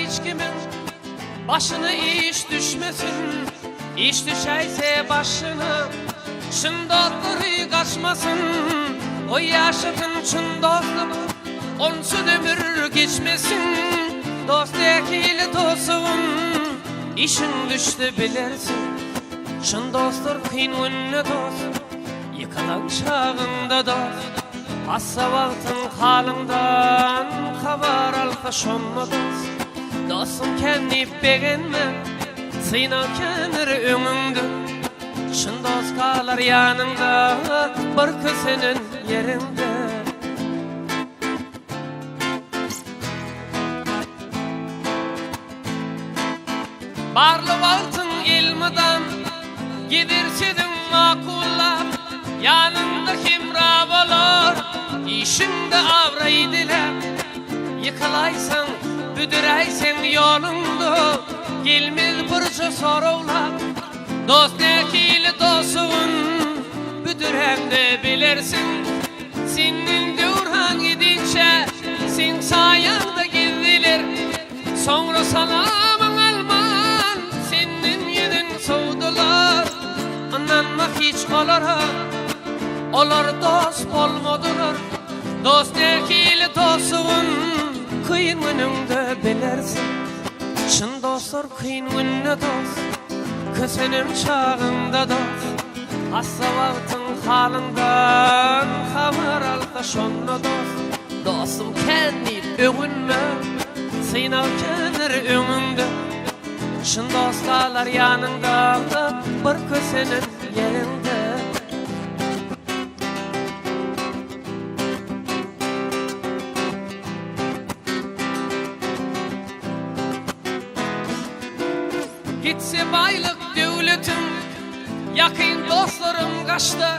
hiç kimin başına iş düşmesin. İş düşeyse başına şın dostları kaçmasın. O yaşadın çın dostluğu onsuz ömür geçmesin. Dost ekili dostum işin düştü bilirsin. Şın dostlar kıyın önüne dost yıkılan çağında dost. Assa vaktın halından haber alsa şonma dost. Dostum kendi beğenme sıyna kenir önünde. Şın dost kalar yanında barkı senin yerinde. Barlı vaktın ilmidan gidirsidin makullap. Yanında kimra bolor işinde avraydiler. Yıkılaysan büdüreysen yolunda gelmez burcu sorovlar. Dost nekili dostun büdürende bilirsin. Senin dürhan gidince sen sayanda gidilir. Sonra salamın alman senin yedin soğudular. Anlanmak hiç olur ha, olur dost olmadılar. Dost nekili dostun kıyın önünde bilirsin. Şın dostlar kıyın önüne dost kösenim çağında dost. Assa vaktın halından haber alsa şonla dost. Dostum kendi önünme sıyna kenir önünde. Şın dostlar yanında bir kösenin yerinde. Gitse baylık devletim yakın dostlarım kaçtı.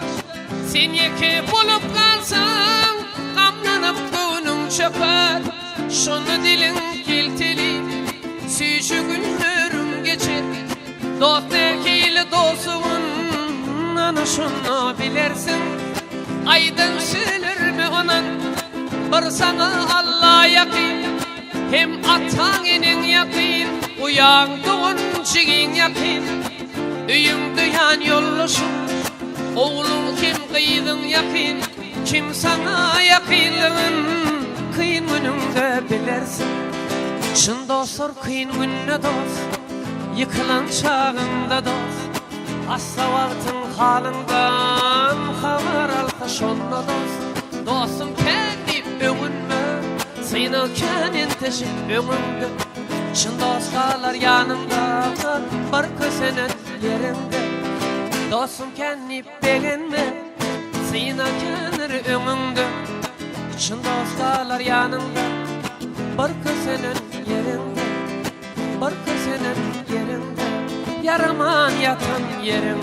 Sen yeke bulup kalsan kamlanıp gönlün çöper. Şunu dilin kilteli süyüşü günlerim geçer. Dost ekili dostumun ana şunu bilirsin. Aydın silir mi onun bir sana Allah yakın. Hem atağının yakın uyandığın çiğin yakın. Üyüm duyan yollaşın oğlum kim kıydın yakın. Kim sana yakınlığın kıyın önünde bilirsin. Şın dostlar kıyın önüne dost yıkılan çağında dost. Assa vaktın halından haber alsa şonla dost. Dostum kendi önünme sıyna kendin teşik önünde. Şın dostlar yanımda bir kösenin yerinde. Dostum kendi beğenme sıyna kenir önünde. Şın dostlar yanımda bir kösenin yerinde. Bir kösenin yerinde. Yaraman yatan yerim